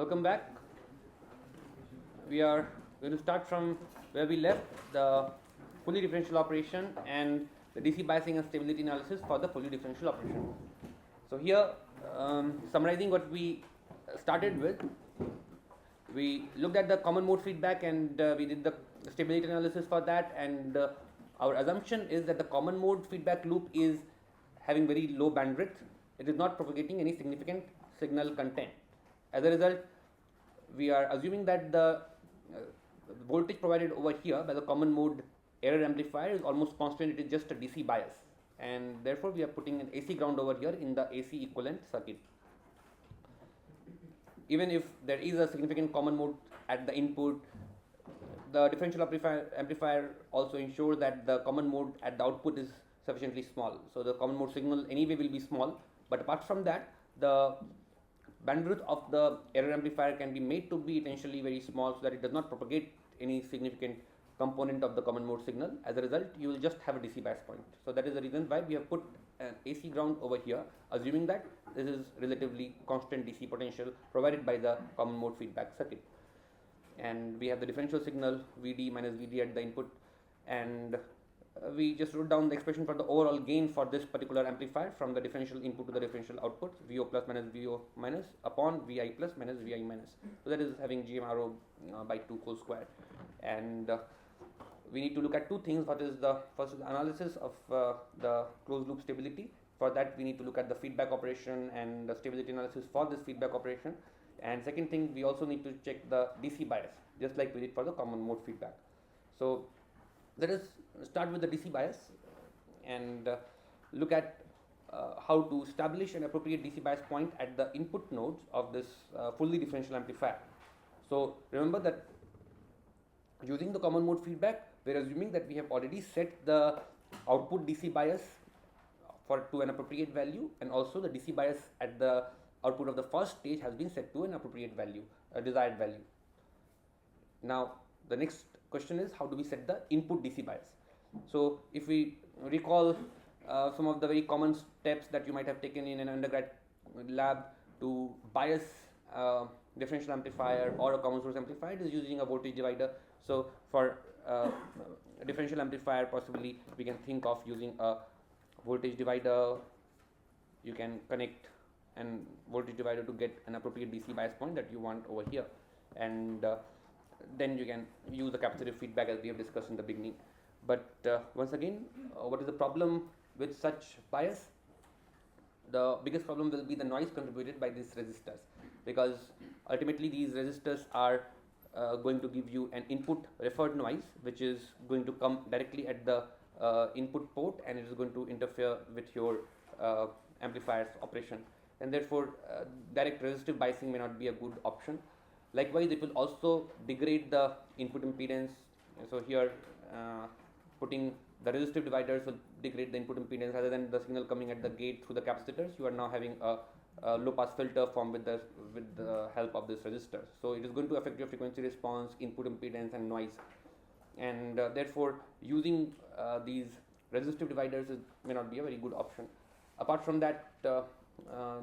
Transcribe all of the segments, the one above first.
Welcome back. We are going to start from where we left, the fully differential operation and the DC biasing and stability analysis for the fully differential operation. So here, summarizing what we started with, we looked at the common mode feedback and we did the stability analysis for that, and our assumption is that the common mode feedback loop is having very low bandwidth. It is not propagating any significant signal content. As a result, we are assuming that the voltage provided over here by the common mode error amplifier is almost constant. It is just a DC bias, and therefore we are putting an AC ground over here in the AC equivalent circuit. Even if there is a significant common mode at the input, the differential amplifier also ensures that the common mode at the output is sufficiently small. So the common mode signal anyway will be small, but apart from that, the bandwidth of the error amplifier can be made to be potentially very small so that it does not propagate any significant component of the common mode signal. As a result, you will just have a DC bias point. So that is the reason why we have put an AC ground over here, assuming that this is relatively constant DC potential provided by the common mode feedback circuit. And we have the differential signal Vd minus Vd at the input, and we just wrote down the expression for the overall gain for this particular amplifier from the differential input to the differential output, VO plus minus VO minus upon VI plus minus VI minus. So that is having GMRO by 2 whole square. And we need to look at two things. What is the first analysis of the closed loop stability. For that, we need to look at the feedback operation and the stability analysis for this feedback operation. And second thing, we also need to check the DC bias, just like we did for the common mode feedback. So let us start with the DC bias and look at how to establish an appropriate DC bias point at the input nodes of this fully differential amplifier. So remember that using the common mode feedback, we are assuming that we have already set the output DC bias to an appropriate value, and also the DC bias at the output of the first stage has been set to an appropriate value, a desired value. Now the next question is, how do we set the input DC bias? So if we recall some of the very common steps that you might have taken in an undergrad lab to bias differential amplifier or a common source amplifier, it is using a voltage divider. So for a differential amplifier, possibly we can think of using a voltage divider. You can connect an voltage divider to get an appropriate DC bias point that you want over here, and then you can use the capacitive feedback as we have discussed in the beginning. But once again, what is the problem with such bias? The biggest problem will be the noise contributed by these resistors, because ultimately these resistors are going to give you an input referred noise, which is going to come directly at the input port, and it is going to interfere with your amplifier's operation, and therefore direct resistive biasing may not be a good option. Likewise, it will also degrade the input impedance. So here putting the resistive dividers will degrade the input impedance. Rather than the signal coming at the gate through the capacitors, you are now having a low pass filter formed with the help of this resistor. So it is going to affect your frequency response, input impedance and noise, and therefore using these resistive dividers may not be a very good option. Apart from that,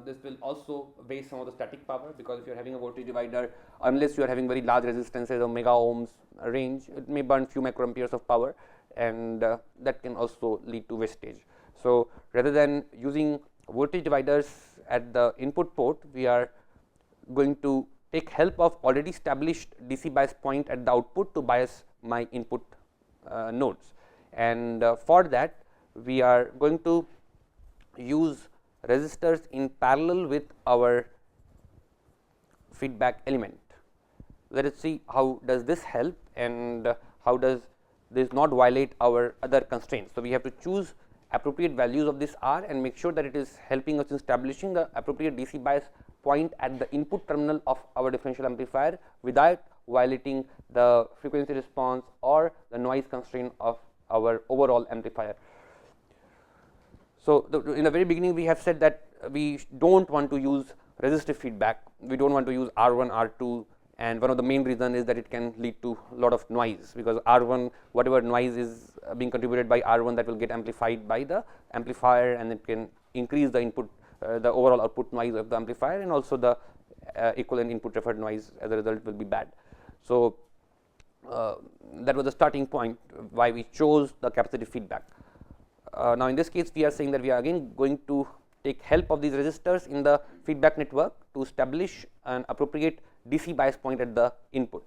this will also waste some of the static power, because if you are having a voltage divider, unless you are having very large resistances of mega ohms range, it may burn few microamperes of power, and that can also lead to wastage. So rather than using voltage dividers at the input port, we are going to take help of already established DC bias point at the output to bias my input nodes, and for that we are going to use resistors in parallel with our feedback element. Let us see how does this help, and how does this not violate our other constraints. So we have to choose appropriate values of this R and make sure that it is helping us in establishing the appropriate DC bias point at the input terminal of our differential amplifier without violating the frequency response or the noise constraint of our overall amplifier. So in the very beginning, we have said that we don't want to use resistive feedback. We don't want to use R1, R2, and one of the main reason is that it can lead to a lot of noise, because R1, whatever noise is being contributed by R1, that will get amplified by the amplifier, and it can increase the input, the overall output noise of the amplifier, and also the equivalent input referred noise, as a result will be bad. So, that was the starting point why we chose the capacitive feedback. Now, in this case we are saying that we are again going to take help of these resistors in the feedback network to establish an appropriate DC bias point at the input.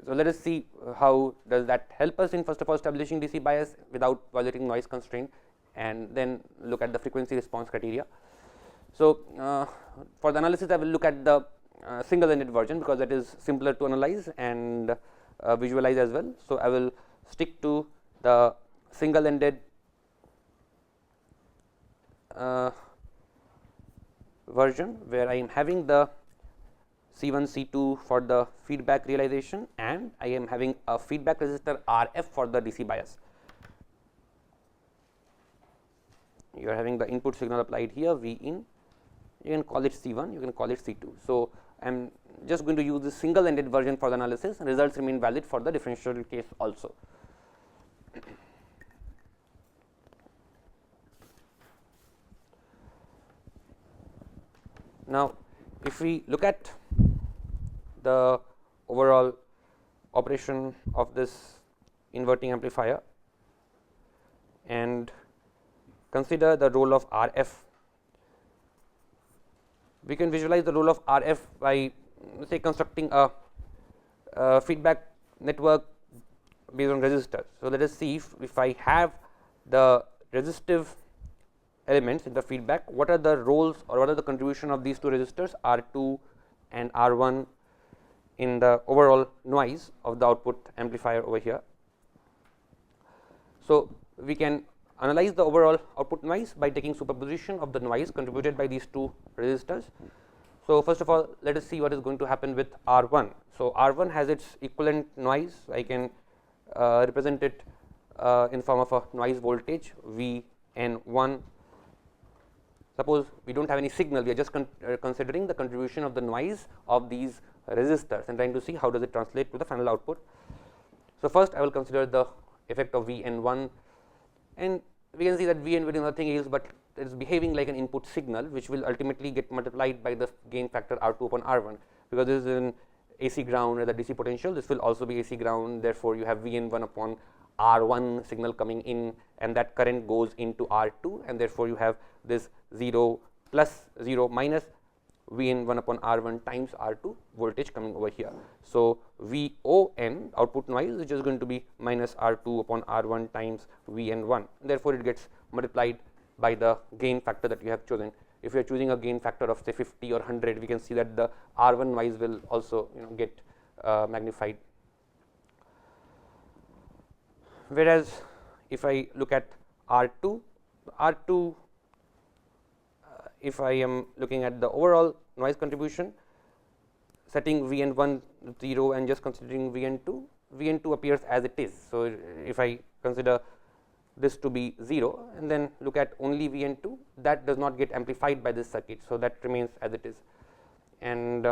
So, let us see how does that help us in first of all establishing DC bias without violating noise constraint, and then look at the frequency response criteria. So, for the analysis I will look at the single ended version, because that is simpler to analyze and visualize as well. So, I will stick to the single ended version, where I am having the C1 C2 for the feedback realization, and I am having a feedback resistor RF for the DC bias. You are having the input signal applied here V in, you can call it C1, you can call it C2. So, I am just going to use this single ended version for the analysis, and results remain valid for the differential case also. Now, if we look at the overall operation of this inverting amplifier and consider the role of RF, we can visualize the role of RF by say constructing a feedback network based on resistors. So, let us see if I have the resistive elements in the feedback, what are the roles or what are the contribution of these two resistors R2 and R1 in the overall noise of the output amplifier over here. So, we can analyze the overall output noise by taking superposition of the noise contributed by these two resistors. So, first of all, let us see what is going to happen with R1. So, R1 has its equivalent noise. I can represent it in form of a noise voltage Vn1. Suppose we do not have any signal, we are just considering the contribution of the noise of these resistors and trying to see how does it translate to the final output. So, first I will consider the effect of Vn1, and we can see that Vn is nothing else but it is behaving like an input signal, which will ultimately get multiplied by the gain factor R2 upon R1, because this is an AC ground at the DC potential, this will also be AC ground. Therefore, you have Vn1 upon R1 signal coming in, and that current goes into R2, and therefore, you have this 0 plus 0 minus Vn1 upon R1 times R2 voltage coming over here. So, Von output noise is just going to be minus R2 upon R1 times Vn1, therefore, it gets multiplied by the gain factor that you have chosen. If you are choosing a gain factor of say 50 or 100, we can see that the R1 noise will also get magnified. Whereas, if I look at R2, if I am looking at the overall noise contribution, setting Vn1 0 and just considering Vn2 appears as it is. So, if I consider this to be 0 and then look at only Vn2, that does not get amplified by this circuit. So, that remains as it is, and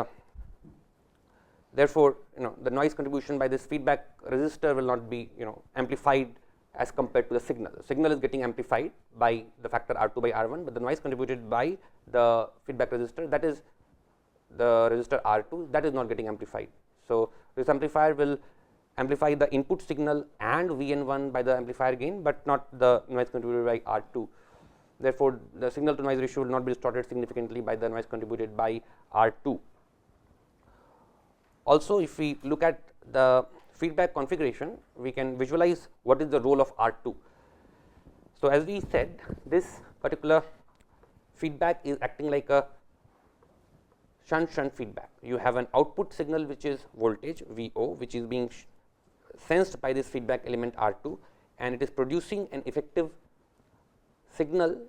therefore, the noise contribution by this feedback resistor will not be amplified as compared to the signal. The signal is getting amplified by the factor R2 by R1, but the noise contributed by the feedback resistor, that is the resistor R2, that is not getting amplified. So, this amplifier will amplify the input signal and Vn1 by the amplifier gain, but not the noise contributed by R2. Therefore, the signal to noise ratio will not be distorted significantly by the noise contributed by R2. Also, if we look at the feedback configuration, we can visualize what is the role of R2. So, as we said, this particular feedback is acting like a shunt feedback. You have an output signal which is voltage Vo, which is being sensed by this feedback element R2, and it is producing an effective signal.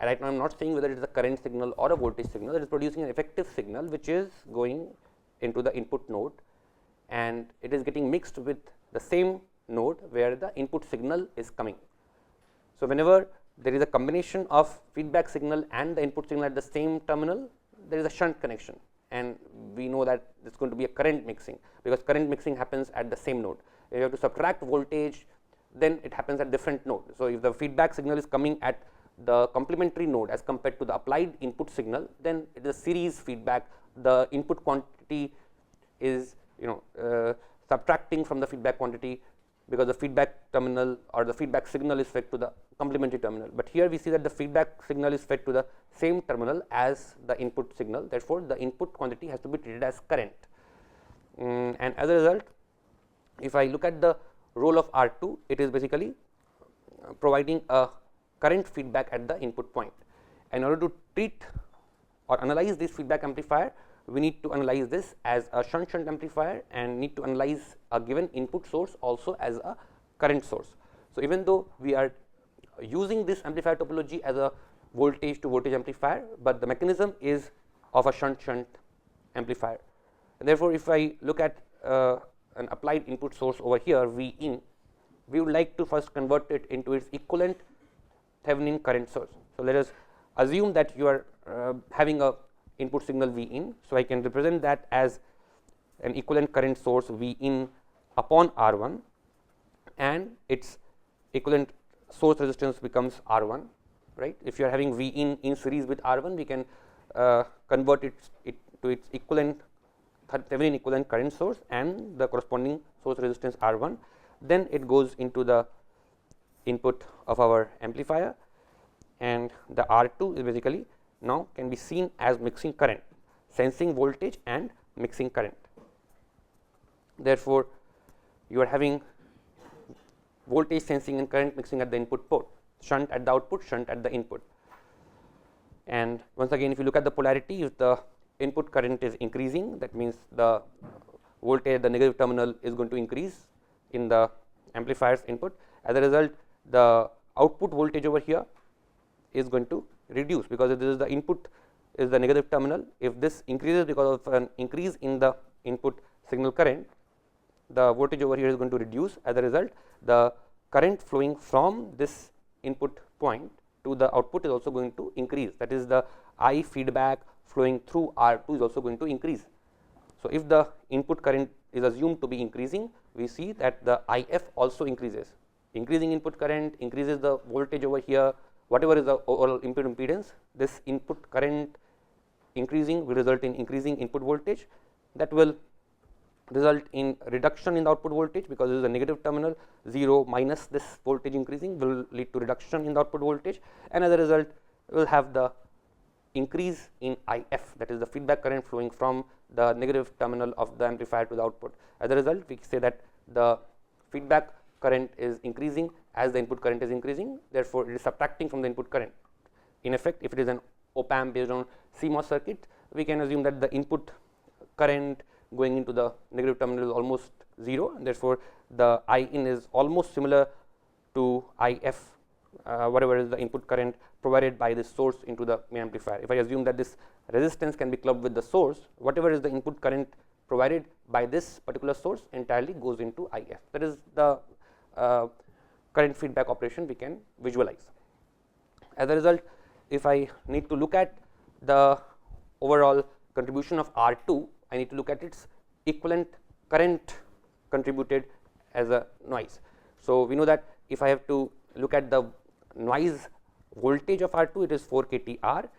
Right now, I am not saying whether it is a current signal or a voltage signal, it is producing an effective signal which is going into the input node, and it is getting mixed with the same node where the input signal is coming. So, whenever there is a combination of feedback signal and the input signal at the same terminal, there is a shunt connection, and we know that it is going to be a current mixing, because current mixing happens at the same node. If you have to subtract voltage, then it happens at different node. So, if the feedback signal is coming at the complementary node as compared to the applied input signal, then it is a series feedback. The input quantity is subtracting from the feedback quantity, because the feedback terminal or the feedback signal is fed to the complementary terminal. But here we see that the feedback signal is fed to the same terminal as the input signal, therefore, the input quantity has to be treated as current. And as a result, if I look at the role of R2, it is basically providing a current feedback at the input point. In order to treat or analyze this feedback amplifier, we need to analyze this as a shunt amplifier and need to analyze a given input source also as a current source. So, even though we are using this amplifier topology as a voltage to voltage amplifier, but the mechanism is of a shunt amplifier. And therefore, if I look at an applied input source over here V in, we would like to first convert it into its equivalent Thevenin current source. So, let us assume that you are having a input signal V in. So, I can represent that as an equivalent current source V in upon R 1, and its equivalent source resistance becomes R 1, right. If you are having V in series with R 1, we can convert it to its equivalent Thevenin equivalent current source and the corresponding source resistance R 1. Then it goes into the input of our amplifier, and the R 2 is basically now can be seen as mixing current, sensing voltage and mixing current. Therefore, you are having voltage sensing and current mixing at the input port, shunt at the output, shunt at the input. And once again, if you look at the polarity, if the input current is increasing, that means the voltage at the negative terminal is going to increase in the amplifier's input. As a result, the output voltage over here is going to reduce, because this is the input is the negative terminal. If this increases because of an increase in the input signal current, the voltage over here is going to reduce. As a result, the current flowing from this input point to the output is also going to increase, that is the I feedback flowing through R 2 is also going to increase. So, if the input current is assumed to be increasing, we see that the IF also increases. Increasing input current increases the voltage over here, whatever is the overall input impedance, this input current increasing will result in increasing input voltage, that will result in reduction in the output voltage, because this is a negative terminal. 0 minus this voltage increasing will lead to reduction in the output voltage, and as a result we will have the increase in IF, that is the feedback current flowing from the negative terminal of the amplifier to the output. As a result, we say that the feedback current is increasing as the input current is increasing, therefore, it is subtracting from the input current. In effect, if it is an op amp based on CMOS circuit, we can assume that the input current going into the negative terminal is almost 0, and therefore, the I in is almost similar to IF, whatever is the input current provided by this source into the main amplifier. If I assume that this resistance can be clubbed with the source, whatever is the input current provided by this particular source entirely goes into IF. That is the current feedback operation we can visualize. As a result, if I need to look at the overall contribution of R 2, I need to look at its equivalent current contributed as a noise. So, we know that if I have to look at the noise voltage of R 2, it is 4 kT/R.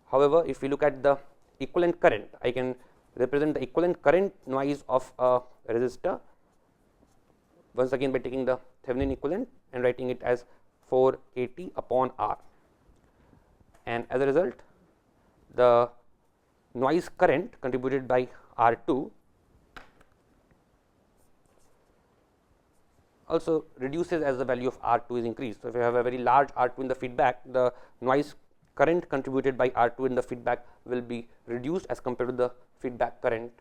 However, if we look at the equivalent current, I can represent the equivalent current noise of a resistor once again by taking the Thevenin equivalent and writing it as 4 kT/R, and as a result, the noise current contributed by R 2 also reduces as the value of R 2 is increased. So, if you have a very large R 2 in the feedback, the noise current contributed by R 2 in the feedback will be reduced as compared to the feedback current,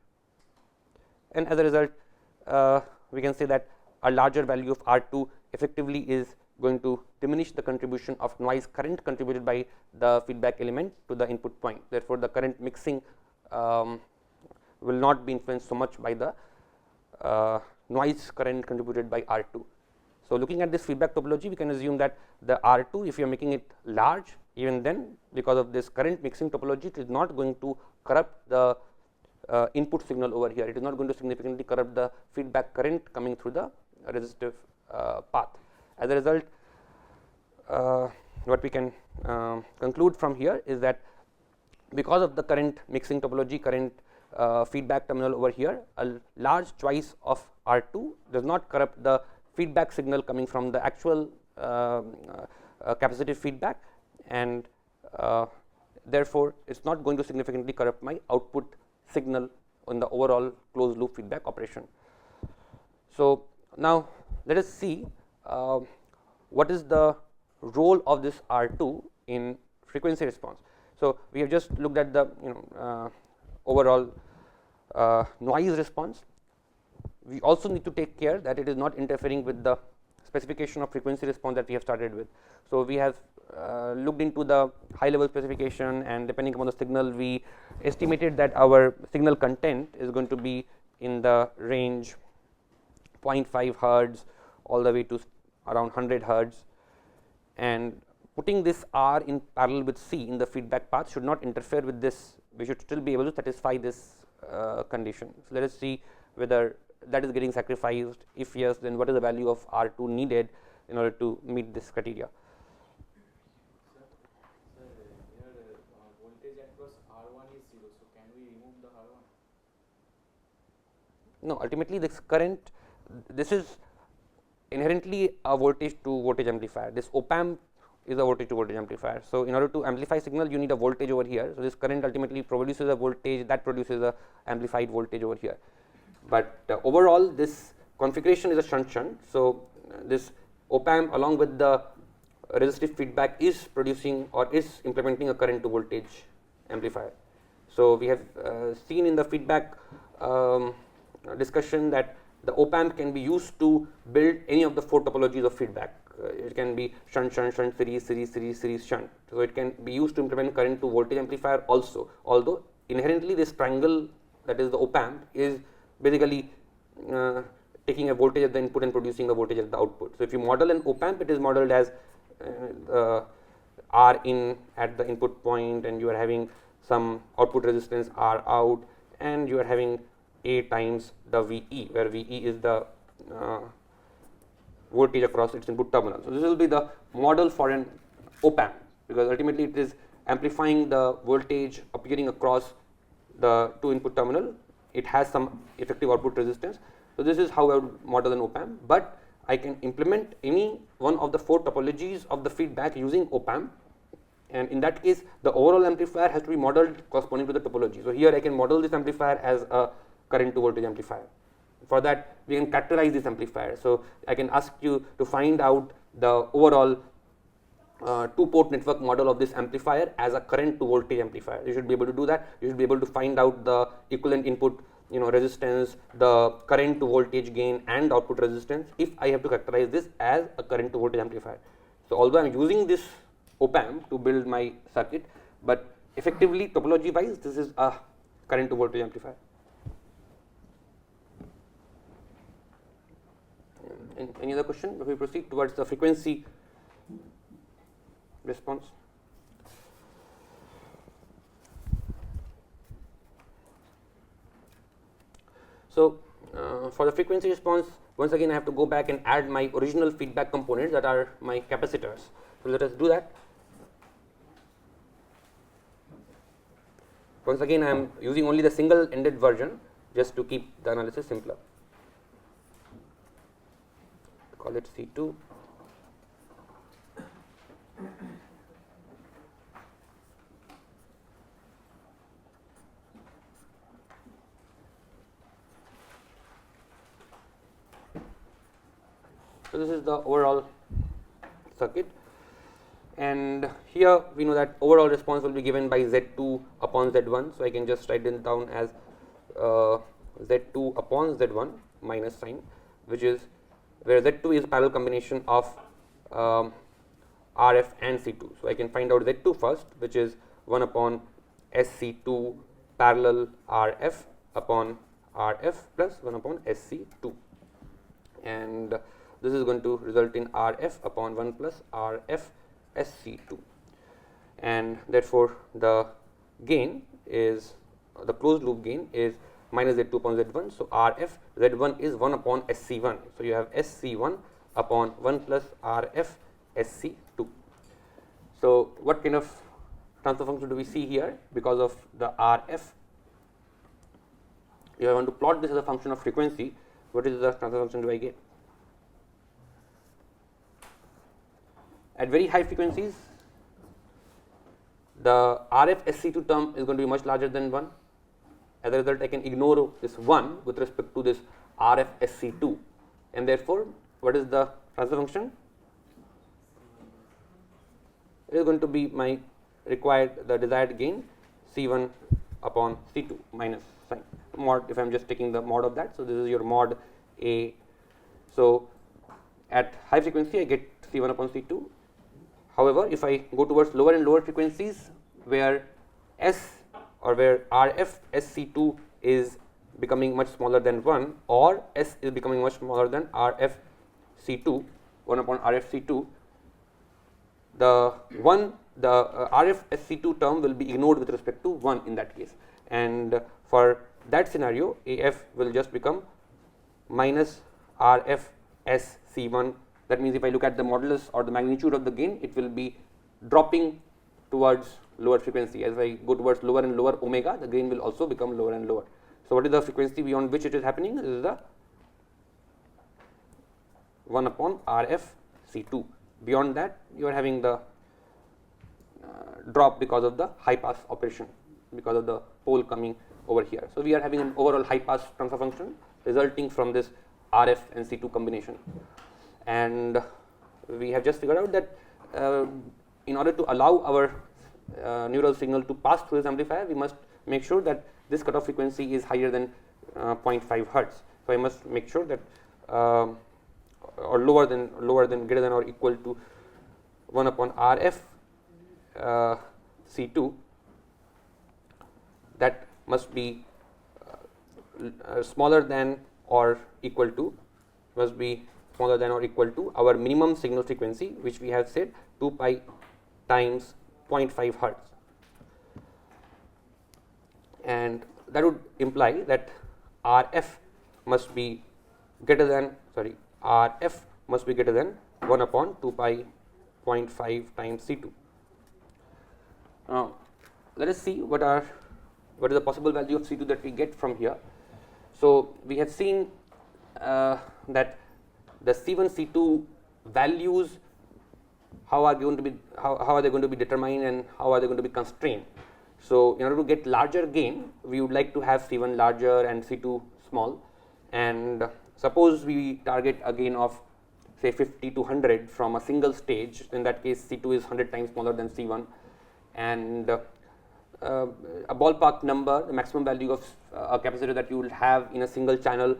and as a result, we can say that a larger value of R 2 effectively is going to diminish the contribution of noise current contributed by the feedback element to the input point. Therefore, the current mixing will not be influenced so much by the noise current contributed by R 2. So, looking at this feedback topology, we can assume that the R 2, if you are making it large, even then because of this current mixing topology, it is not going to corrupt the input signal over here. It is not going to significantly corrupt the feedback current coming through the resistive path. As a result, what we can conclude from here is that because of the current mixing topology, current feedback terminal over here, a large choice of R2 does not corrupt the feedback signal coming from the actual capacitive feedback, and therefore, it is not going to significantly corrupt my output signal in the overall closed loop feedback operation. So, now let us see what is the role of this R2 in frequency response. So, we have just looked at the overall noise response. We also need to take care that it is not interfering with the specification of frequency response that we have started with. So, we have looked into the high level specification, and depending upon the signal, we estimated that our signal content is going to be in the range 0.5 hertz all the way to around 100 hertz, and putting this R in parallel with C in the feedback path should not interfere with this. We should still be able to satisfy this condition. So, let us see whether that is getting sacrificed. If yes, then what is the value of R2 needed in order to meet this criteria. Voltage across R1 is 0, so can we remove the R1? No, ultimately this current, this is inherently a voltage to voltage amplifier. This op amp is a voltage to voltage amplifier. So, in order to amplify signal, you need a voltage over here. So, this current ultimately produces a voltage that produces a amplified voltage over here. But overall, this configuration is a shunt. So, this op amp along with the resistive feedback is producing or is implementing a current to voltage amplifier. So, we have seen in the feedback discussion that the op amp can be used to build any of the 4 topologies of feedback. It can be shunt, series, shunt. So, it can be used to implement current to voltage amplifier also, although inherently this triangle, that is the op amp, is basically taking a voltage at the input and producing a voltage at the output. So, if you model an op amp, it is modeled as R in at the input point, and you are having some output resistance R out, and you are having A times the VE, where VE is the voltage across its input terminal. So, this will be the model for an op amp, because ultimately it is amplifying the voltage appearing across the 2 input terminal. It has some effective output resistance. So, this is how I would model an op amp, but I can implement any one of the 4 topologies of the feedback using op amp, and in that case the overall amplifier has to be modeled corresponding to the topology. So, here I can model this amplifier as a current to voltage amplifier. For that, we can characterize this amplifier. So, I can ask you to find out the overall 2-port network model of this amplifier as a current to voltage amplifier. You should be able to do that. You should be able to find out the equivalent input resistance, the current to voltage gain, and output resistance if I have to characterize this as a current to voltage amplifier. So, although I am using this op amp to build my circuit, but effectively topology wise this is a current to voltage amplifier. Any other question before we proceed towards the frequency response? So, for the frequency response, once again I have to go back and add my original feedback components that are my capacitors. So, let us do that. Once again I am using only the single ended version just to keep the analysis simpler. Call it C2. So, this is the overall circuit, and here we know that overall response will be given by Z2 upon Z1. So, I can just write it down as Z2 upon Z1 minus sign, which is where Z2 is parallel combination of RF and C2. So, I can find out Z2 first, which is 1 upon SC2 parallel RF upon RF plus 1 upon SC2, and this is going to result in RF upon 1 plus RF SC2, and therefore, the gain is the closed loop gain is minus Z2 upon Z1. So, RF Z1 is 1 upon SC1. So, you have SC1 upon 1 plus RF SC2, So, what kind of transfer function do we see here because of the RF? If I want to plot this as a function of frequency, what is the transfer function do I get? At very high frequencies, the RF SC2 term is going to be much larger than 1. As a result, I can ignore this 1 with respect to this RF SC2, and therefore, what is the transfer function? It is going to be my the desired gain C1 upon C2 minus sign mod, if I am just taking the mod of that. So, this is your mod A. So, at high frequency I get C1 upon C2. However, if I go towards lower and lower frequencies where S or where RF SC2 is becoming much smaller than 1, or S is becoming much smaller than RF C2, 1 upon RF C2, the RF SC2 term will be ignored with respect to 1 in that case, and for that scenario AF will just become minus RF SC1. That means if I look at the modulus or the magnitude of the gain, it will be dropping towards lower frequency. As I go towards lower and lower omega, the gain will also become lower and lower. So, what is the frequency beyond which it is happening? This is the 1 upon RF C2. Beyond that, you are having the drop because of the high pass operation, because of the pole coming over here. So, we are having an overall high pass transfer function resulting from this RF and C2 combination, and we have just figured out that in order to allow our neural signal to pass through this amplifier, we must make sure that this cutoff frequency is higher than 0.5 hertz. So, I must make sure that or lower than greater than or equal to 1 upon RF C2, that must be smaller than or equal to our minimum signal frequency, which we have said 2 pi times 0.5 hertz, and that would imply that RF must be greater than 1 upon 2 pi 0.5 times C2. Now, let us see what is the possible value of C2 that we get from here. So, we have seen that the C1 C2 values, how are they going to be determined and how are they going to be constrained. So, in order to get larger gain, we would like to have C1 larger and C2 small, and suppose we target a gain of say 50 to 100 from a single stage. In that case, C2 is 100 times smaller than C1, and a ballpark number, the maximum value of a capacitor that you will have in a single channel,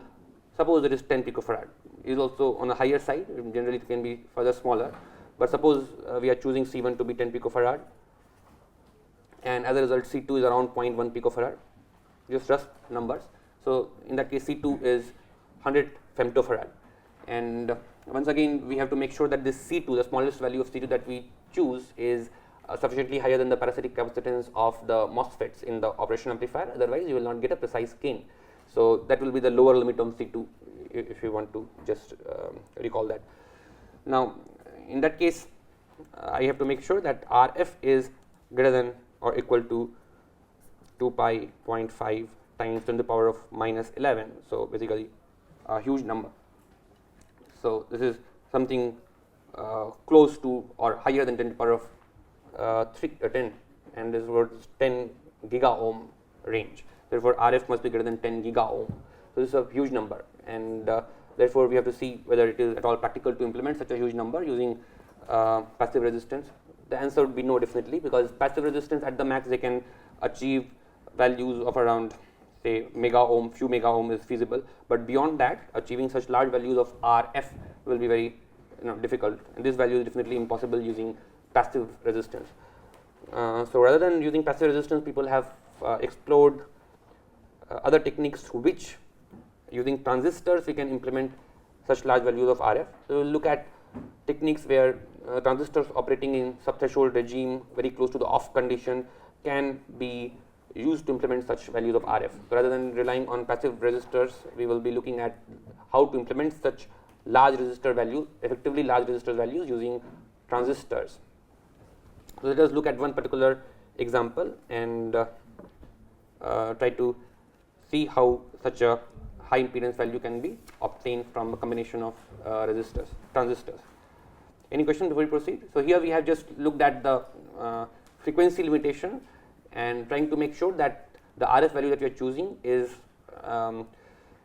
suppose it is 10 picofarad, is also on a higher side. Generally, it can be further smaller, but suppose we are choosing C1 to be 10 picofarad, and as a result C2 is around 0.1 picofarad, just rough numbers. So, in that case C2 is 100 femtofarad, and once again we have to make sure that this C2, the smallest value of C2 that we choose, is sufficiently higher than the parasitic capacitance of the MOSFETs in the operation amplifier, otherwise you will not get a precise gain. So, that will be the lower limit on C2, if you want to just recall that. Now, in that case I have to make sure that RF is greater than or equal to 2 pi 0.5 times 10 to the power of minus 11. So, basically a huge number. So, this is something close to or higher than 10 to the power of 10, and this was 10 giga ohm range. Therefore, RF must be greater than 10 giga ohm. So, this is a huge number, and therefore, we have to see whether it is at all practical to implement such a huge number using passive resistance. The answer would be no, definitely, because passive resistance at the max they can achieve values of around say mega ohm, few mega ohm is feasible, but beyond that achieving such large values of RF will be very difficult, and this value is definitely impossible using passive resistance. So, rather than using passive resistance, people have explored other techniques through which using transistors we can implement such large values of RF. So, we will look at techniques where transistors operating in subthreshold regime very close to the off condition can be used to implement such values of RF. So, rather than relying on passive resistors, we will be looking at how to implement such large resistor values, effectively large resistor values using transistors. So let us look at one particular example and try to see how such a high impedance value can be obtained from a combination of transistors. Any question before we proceed? So here we have just looked at the frequency limitation and trying to make sure that the RF value that we are choosing is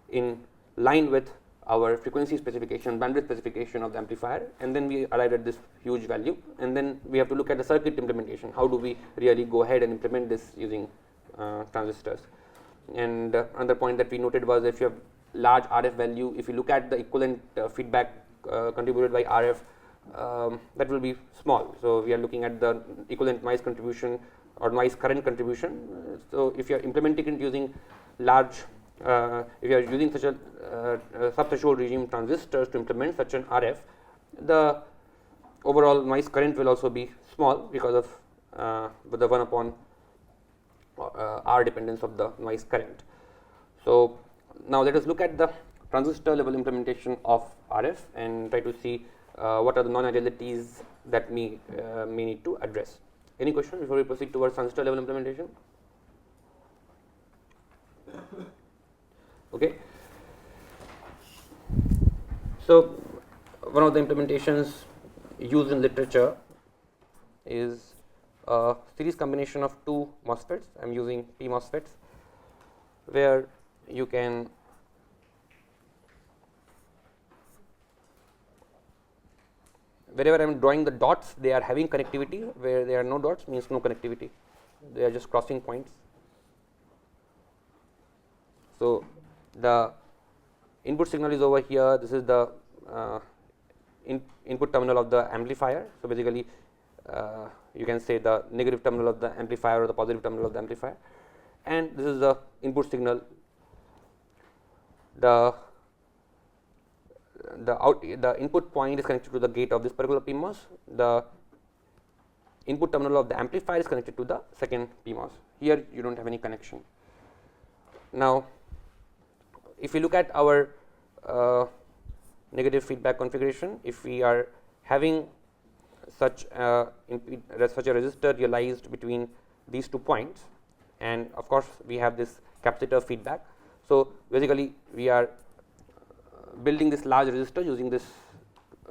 in line with our frequency specification, bandwidth specification of the amplifier, and then we arrive at this huge value, and then we have to look at the circuit implementation. How do we really go ahead and implement this using transistors? And another point that we noted was if you have large RF value, if you look at the equivalent feedback contributed by RF, that will be small. So we are looking at the equivalent noise contribution or noise current contribution. So if you are implementing it using large, if you are using such a sub-threshold regime transistors to implement such an RF, the overall noise current will also be small because of the 1 upon R dependence of the noise current. So now let us look at the transistor level implementation of RF and try to see what are the non-idealities that we may need to address. Any question before we proceed towards transistor level implementation? Okay. So one of the implementations used in literature is a series combination of two MOSFETs. I am using P MOSFETs, where you can wherever I am drawing the dots, they are having connectivity. Where there are no dots means no connectivity. They are just crossing points. So the input signal is over here. This is the input terminal of the amplifier. So basically, you can say the negative terminal of the amplifier or the positive terminal of the amplifier, and this is the input signal. The input point is connected to the gate of this particular PMOS. The input terminal of the amplifier is connected to the second PMOS. Here you don't have any connection. Now, if we look at our negative feedback configuration, if we are having such a resistor realized between these 2 points, and of course we have this capacitor feedback. So basically we are building this large resistor using this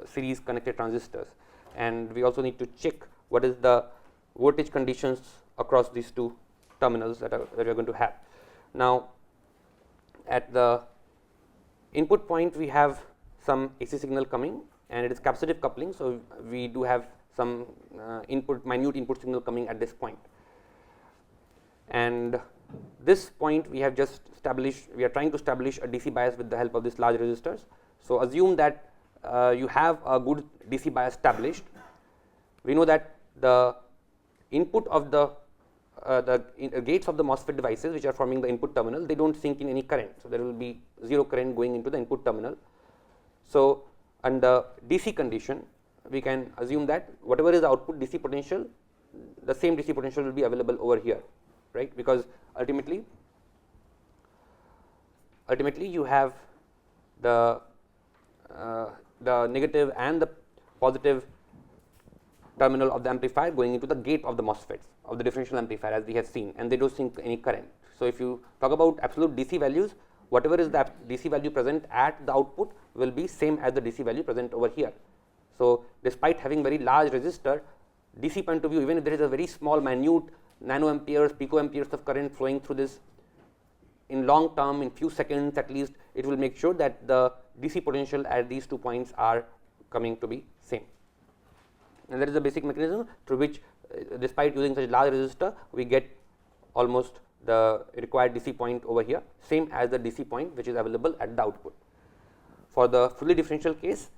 series connected transistors, and we also need to check what is the voltage conditions across these 2 terminals that we are going to have. Now, at the input point we have some AC signal coming, and it is capacitive coupling. So we do have some minute input signal coming at this point, and this point we have just established. We are trying to establish a DC bias with the help of these large resistors. So assume that you have a good DC bias established. We know that the input of the gates of the MOSFET devices, which are forming the input terminal, they don't sink in any current. So there will be zero current going into the input terminal. So under DC condition, we can assume that whatever is the output DC potential, the same DC potential will be available over here, right? Because ultimately you have the negative and the positive terminal of the amplifier going into the gate of the MOSFETs of the differential amplifier, as we have seen, and they don't sink any current. So if you talk about absolute DC values, whatever is the DC value present at the output will be same as the DC value present over here. So despite having very large resistor, DC point of view, even if there is a very small minute nanoamperes, picoamperes of current flowing through this, in long term, in few seconds at least, it will make sure that the DC potential at these 2 points are coming to be same. And that is the basic mechanism through which, despite using such large resistor, we get almost the required DC point over here, same as the DC point which is available at the output. For the fully differential case,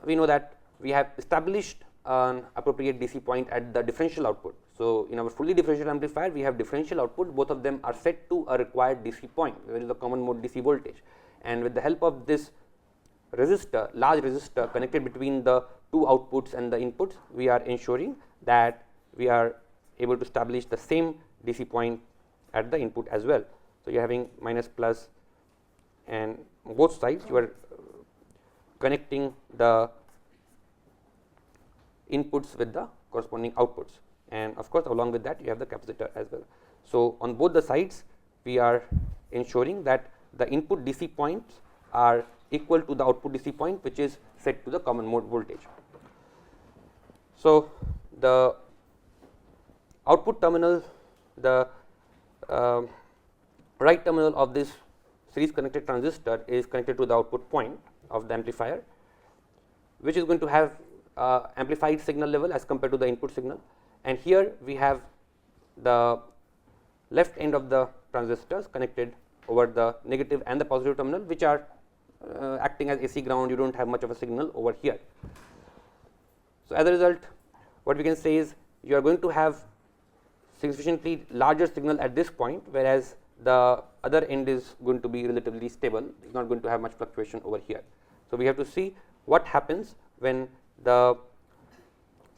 we know that we have established an appropriate DC point at the differential output. So in our fully differential amplifier, we have differential output, both of them are set to a required DC point, where is the common mode DC voltage, and with the help of this resistor, large resistor connected between the 2 outputs and the inputs, we are ensuring that we are able to establish the same DC point at the input as well. So you are having minus plus, and both sides you are connecting the inputs with the corresponding outputs, and of course, along with that you have the capacitor as well. So, on both the sides we are ensuring that the input DC points are equal to the output DC point, which is set to the common mode voltage. So, the output terminal, the right terminal of this series connected transistor is connected to the output point of the amplifier, which is going to have amplified signal level as compared to the input signal, and here we have the left end of the transistors connected over the negative and the positive terminal, which are acting as AC ground. You do not have much of a signal over here. So, as a result, what we can say is you are going to have sufficiently larger signal at this point, whereas the other end is going to be relatively stable, it is not going to have much fluctuation over here. So, we have to see what happens when the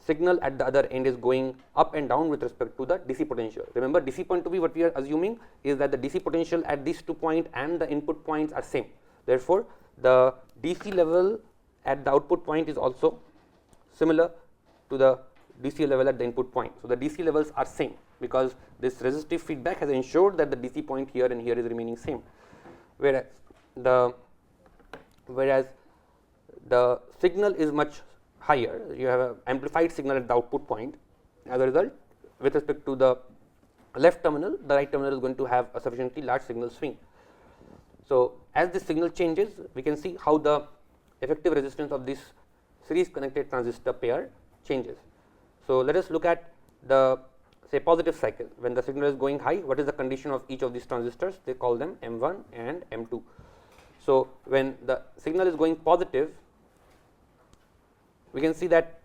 signal at the other end is going up and down with respect to the DC potential. Remember, DC point to be, what we are assuming is that the DC potential at these 2 points and the input points are same. Therefore, the DC level at the output point is also similar to the DC level at the input point. So, the DC levels are same, because this resistive feedback has ensured that the DC point here and here is remaining same, whereas the signal is much higher. You have an amplified signal at the output point. As a result, with respect to the left terminal, the right terminal is going to have a sufficiently large signal swing. So, as this signal changes, we can see how the effective resistance of this series connected transistor pair changes. So, let us look at the say positive cycle. When the signal is going high, what is the condition of each of these transistors? They call them M1 and M2. So, when the signal is going positive, we can see that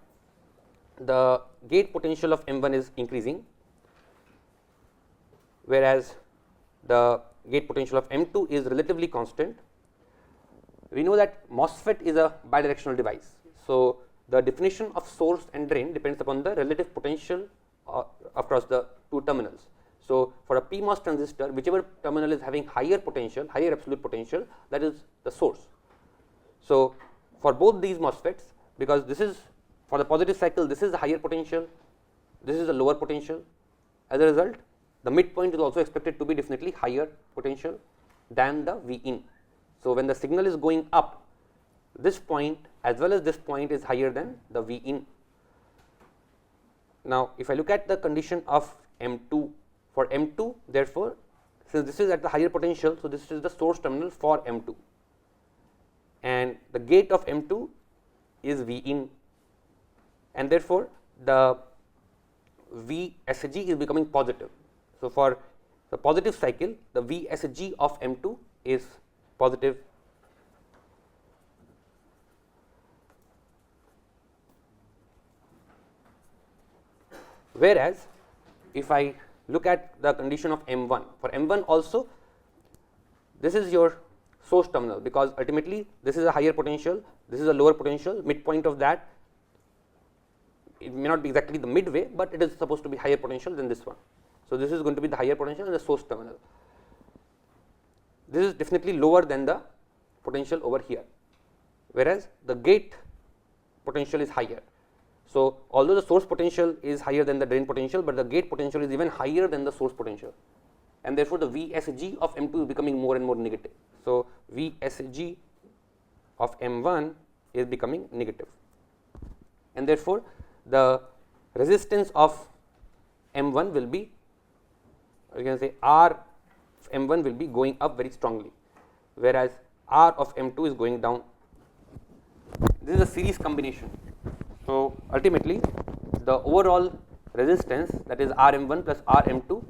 the gate potential of M1 is increasing, whereas the gate potential of M2 is relatively constant. We know that MOSFET is a bidirectional device. So, the definition of source and drain depends upon the relative potential across the two terminals. So, for a PMOS transistor, whichever terminal is having higher potential, higher absolute potential, that is the source. So, for both these MOSFETs, because this is for the positive cycle, this is the higher potential, this is the lower potential. As a result, the midpoint is also expected to be definitely higher potential than the V in. So, when the signal is going up, this point as well as this point is higher than the V in. Now, if I look at the condition of M2, for M2, therefore, since this is at the higher potential, so this is the source terminal for M2, and the gate of M2 is V in, and therefore, the VSG is becoming positive. So, for the positive cycle, the VSG of M2 is positive. Whereas, if I look at the condition of M1, for M1 also, this is your source terminal, because ultimately this is a higher potential, this is a lower potential, midpoint of that, it may not be exactly the midway, but it is supposed to be higher potential than this one. So, this is going to be the higher potential and the source terminal. This is definitely lower than the potential over here, whereas the gate potential is higher. So, although the source potential is higher than the drain potential, but the gate potential is even higher than the source potential, and therefore, the VSG of M2 is becoming more and more negative. So, VSG of M1 is becoming negative, and therefore, the resistance of M1 will be, you can say R of M1 will be going up very strongly, whereas R of M2 is going down. This is a series combination. So, ultimately, the overall resistance, that is Rm1 plus Rm2,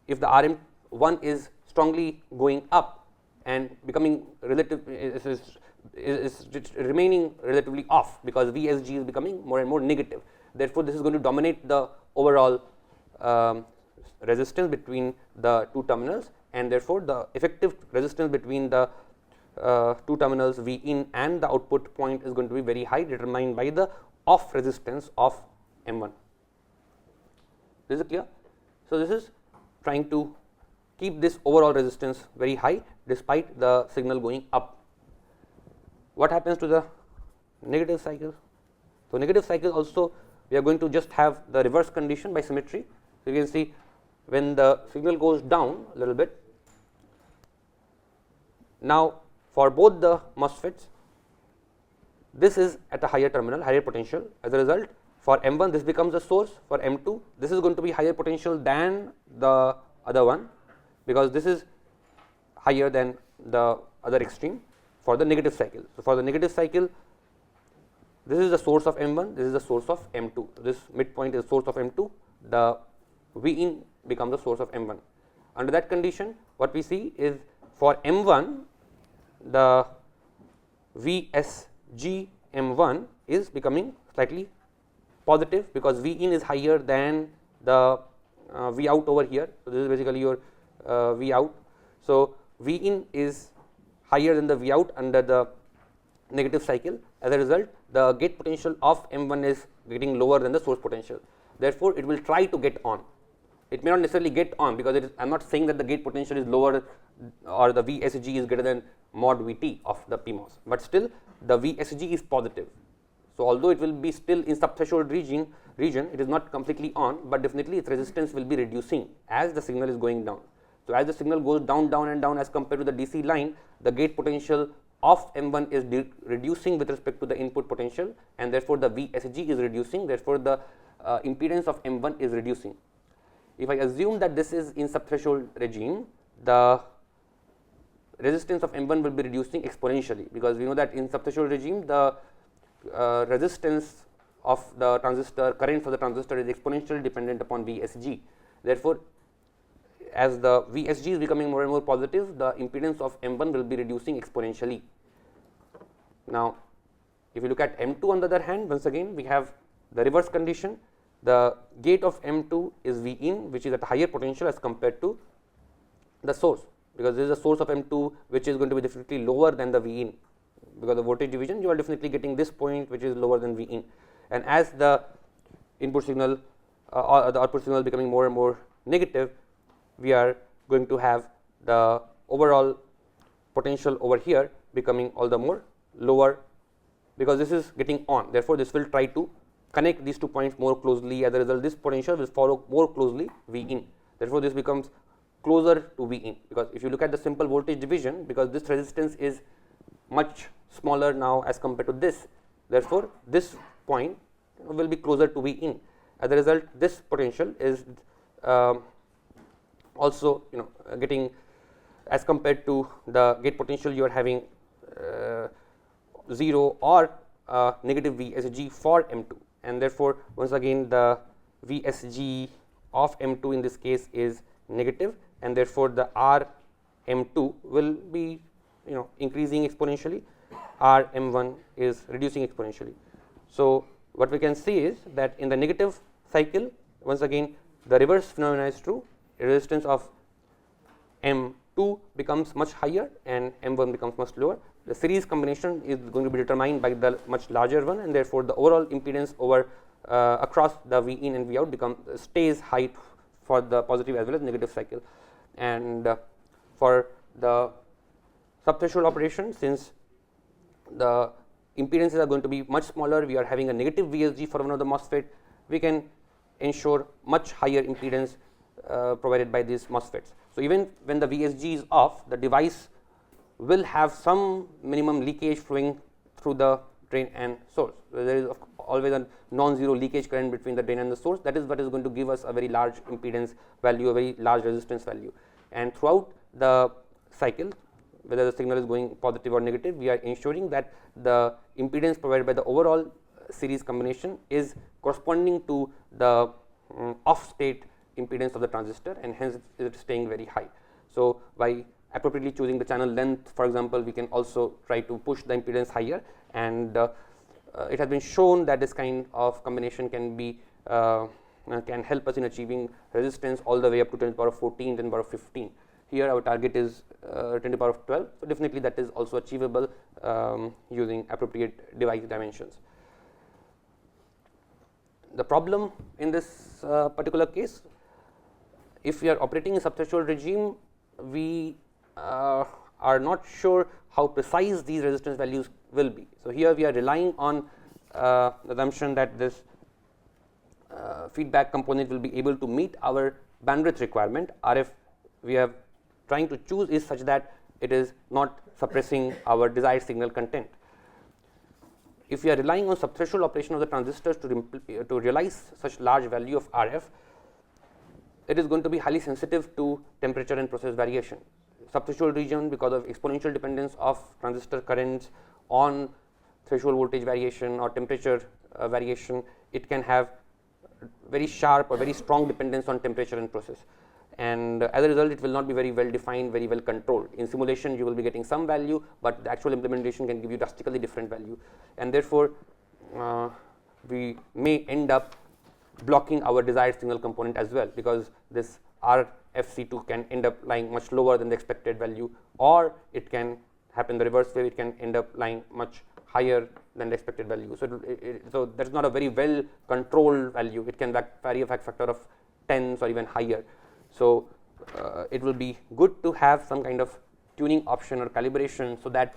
if the Rm1 is strongly going up and becoming relative is remaining relatively off, because VSG is becoming more and more negative. Therefore, this is going to dominate the overall resistance between the two terminals, and therefore, the effective resistance between the two terminals V in and the output point is going to be very high, determined by the off resistance of M1. This is clear? So, this is trying to keep this overall resistance very high despite the signal going up. What happens to the negative cycle? So, negative cycle also we are going to just have the reverse condition by symmetry. So, you can see when the signal goes down a little bit. Now, for both the MOSFETs, this is at a higher terminal, higher potential. As a result, for M1 this becomes the source, for M2 this is going to be higher potential than the other one, because this is higher than the other extreme for the negative cycle. So, for the negative cycle, this is the source of M1, this is the source of M2. So, this midpoint is source of M2, the V in becomes the source of M1. Under that condition, what we see is for M1, the VSG M1 is becoming slightly positive, because V in is higher than the V out over here. So, this is basically your V out. So, V in is higher than the V out under the negative cycle. As a result, the gate potential of M1 is getting lower than the source potential. Therefore, it will try to get on. It may not necessarily get on, because I am not saying that the gate potential is lower or the VSG is greater than mod Vt of the PMOS, but still the VSG is positive. So, although it will be still in subthreshold region, it is not completely on, but definitely its resistance will be reducing as the signal is going down. So, as the signal goes down, down and down as compared to the DC line, the gate potential of M1 is reducing with respect to the input potential, and therefore, the VSG is reducing, therefore, the impedance of M1 is reducing. If I assume that this is in subthreshold regime, the resistance of M1 will be reducing exponentially, because we know that in subthreshold regime the resistance of the transistor, current for the transistor is exponentially dependent upon VSG. Therefore, as the VSG is becoming more and more positive, the impedance of M1 will be reducing exponentially. Now, if you look at M2 on the other hand, once again we have the reverse condition. The gate of M2 is V in, which is at a higher potential as compared to the source, because this is a source of M2 which is going to be definitely lower than the V in, because of voltage division you are definitely getting this point which is lower than V in, and as the input signal or the output signal becoming more and more negative, we are going to have the overall potential over here becoming all the more lower, because this is getting on. Therefore, this will try to connect these 2 points more closely. As a result, this potential will follow more closely V in. Therefore, this becomes closer to V in, because if you look at the simple voltage division, because this resistance is much smaller now as compared to this, therefore, this point will be closer to V in. As a result, this potential is also getting, as compared to the gate potential, you are having 0 or negative VSG for M2, and therefore, once again the VSG of M2 in this case is negative, and therefore, the R M2 will be increasing exponentially, R M1 is reducing exponentially. So, what we can see is that in the negative cycle, once again the reverse phenomena is true, resistance of M2 becomes much higher and M1 becomes much lower. The series combination is going to be determined by the much larger one, and therefore, the overall impedance over across the V in and V out stays high for the positive as well as negative cycle. And for the subthreshold operation, since the impedances are going to be much smaller, we are having a negative VSG for one of the MOSFET, we can ensure much higher impedance provided by these MOSFETs. So, even when the VSG is off, the device will have some minimum leakage flowing through the drain and source. So, there is always a non-zero leakage current between the drain and the source. That is what is going to give us a very large impedance value, a very large resistance value. And throughout the cycle, whether the signal is going positive or negative, we are ensuring that the impedance provided by the overall series combination is corresponding to the off state impedance of the transistor, and hence it is staying very high. So, by appropriately choosing the channel length, for example, we can also try to push the impedance higher, and it has been shown that this kind of combination can be can help us in achieving resistance all the way up to 10 to the power of 14, 10 to the power of 15. Here our target is 10 to the power of 12. So, definitely that is also achievable using appropriate device dimensions. The problem in this particular case, if we are operating in subthreshold regime, we are not sure how precise these resistance values will be. So, here we are relying on the assumption that this feedback component will be able to meet our bandwidth requirement. RF we are trying to choose is such that it is not suppressing our desired signal content. If we are relying on subthreshold operation of the transistors to realize such large value of RF, it is going to be highly sensitive to temperature and process variation. Subthreshold region, because of exponential dependence of transistor currents on threshold voltage variation or temperature variation, it can have very sharp or very strong dependence on temperature and process, and as a result it will not be very well defined, very well controlled. In simulation you will be getting some value, but the actual implementation can give you drastically different value, and therefore we may end up blocking our desired signal component as well, because this RFC2 can end up lying much lower than the expected value, or it can happen the reverse way, it can end up lying much higher than the expected value. So that's not a very well controlled value. It can vary a factor of tens or even higher. So it will be good to have some kind of tuning option or calibration, so that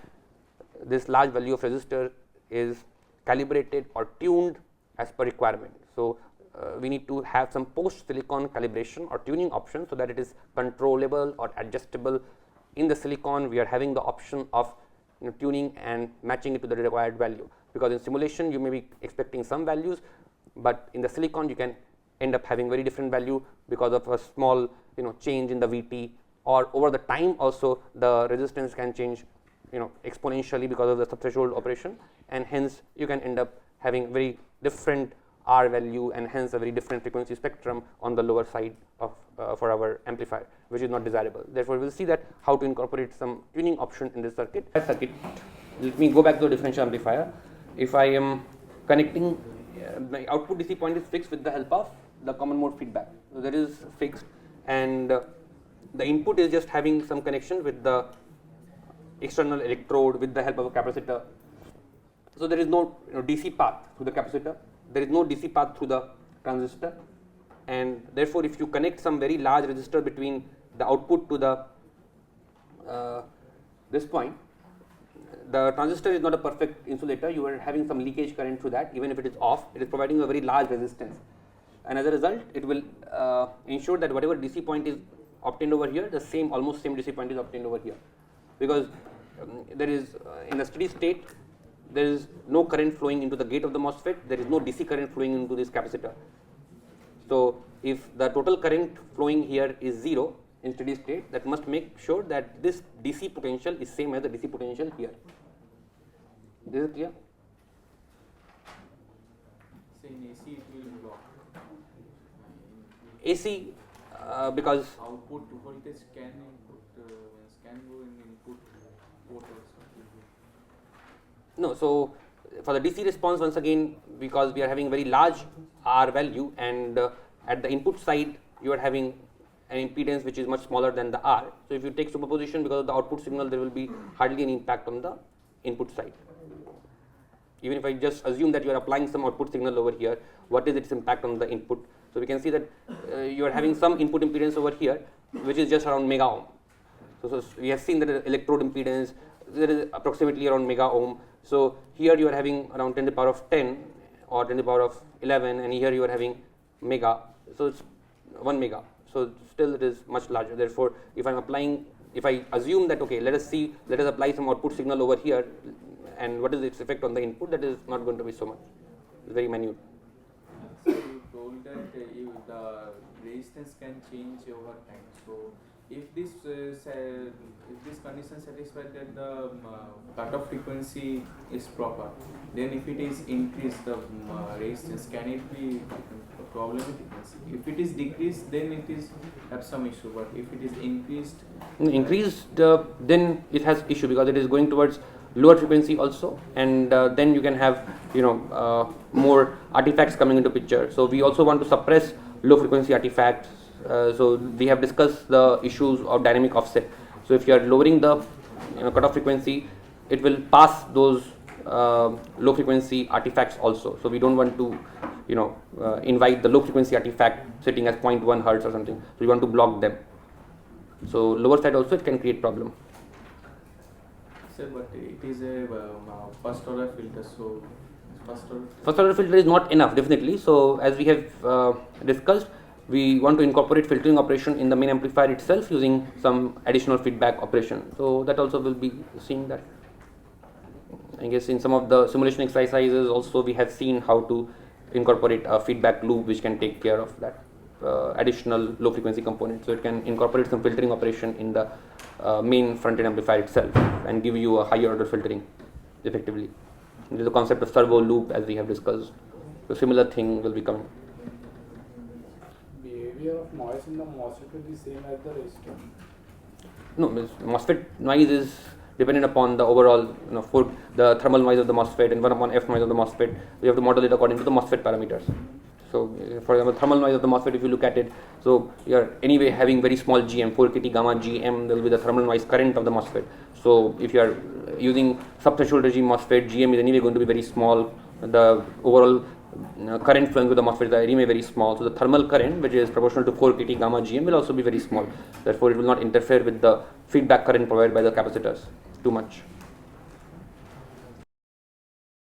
this large value of resistor is calibrated or tuned as per requirement. So we need to have some post silicon calibration or tuning option, so that it is controllable or adjustable. In the silicon we are having the option of tuning and matching it to the required value, because in simulation you may be expecting some values, but in the silicon you can end up having very different value because of a small change in the VT, or over the time also the resistance can change exponentially because of the subthreshold operation, and hence you can end up having very different R value and hence a very different frequency spectrum on the lower side of for our amplifier, which is not desirable. Therefore, we will see that how to incorporate some tuning option in this circuit. Let me go back to the differential amplifier. If I am connecting, my output DC point is fixed with the help of the common mode feedback. So that is fixed, and the input is just having some connection with the external electrode with the help of a capacitor. So there is no DC path through the capacitor. There is no DC path through the transistor, and therefore if you connect some very large resistor between the output to the this point, the transistor is not a perfect insulator. You are having some leakage current through that. Even if it is off, it is providing a very large resistance, and as a result it will ensure that whatever DC point is obtained over here, the almost same DC point is obtained over here, because there is in the steady state there is no current flowing into the gate of the MOSFET, there is no DC current flowing into this capacitor. So if the total current flowing here is 0 in steady state, that must make sure that this DC potential is same as the DC potential here. This is clear? So in AC it will block. AC because Output voltage can go in input port also. no, so for the DC response, once again, because we are having very large R value, and at the input side you are having an impedance which is much smaller than the R. So if you take superposition, because of the output signal, there will be hardly any impact on the input side. Even if I just assume that you are applying some output signal over here, what is its impact on the input? So we can see that you are having some input impedance over here, which is just around mega ohm. So we have seen that electrode impedance there is approximately around mega ohm. So here you are having around 10 to the power of 10 or 10 to the power of 11, and here you are having mega. So it's 1 mega. So still it is much larger. Therefore, if I assume that let us apply some output signal over here, and what is its effect on the input, that is not going to be so much. It's very minute. So you told that the resistance can change over time. So if this condition satisfied that the cutoff frequency is proper, then if it is increased, the resistance, can it be problematic? If it is decreased, then it is have some issue. But if it is increased, then it has issue, because it is going towards lower frequency also, and then you can have more artifacts coming into picture. So we also want to suppress low frequency artifacts. So we have discussed the issues of dynamic offset. So if you are lowering the cutoff frequency, it will pass those low frequency artifacts also. So we don't want to invite the low frequency artifact sitting as 0.1 hertz or something. So we want to block them. So lower side also it can create problem. Sir, but it is a first order filter, so First order filter is not enough, definitely. So as we have discussed, we want to incorporate filtering operation in the main amplifier itself using some additional feedback operation. So that also will be seeing that. I guess in some of the simulation exercises also we have seen how to incorporate a feedback loop which can take care of that additional low frequency component. So it can incorporate some filtering operation in the main front end amplifier itself and give you a higher order filtering effectively. This is the concept of servo loop as we have discussed. So similar thing will be coming. Behavior of noise in the MOSFET will be same as the resistor. No, MOSFET noise is dependent upon the overall, for the thermal noise of the MOSFET and 1 upon F noise of the MOSFET. We have to model it according to the MOSFET parameters. So, for example, thermal noise of the MOSFET, if you look at it, so you are anyway having very small GM, 4 kT gamma GM will be the thermal noise current of the MOSFET. So, if you are using subthreshold regime MOSFET, GM is anyway going to be very small. The overall current flowing through the MOSFET is anyway very small. So, the thermal current, which is proportional to 4 kT gamma GM, will also be very small. Therefore, it will not interfere with the feedback current provided by the capacitors too much.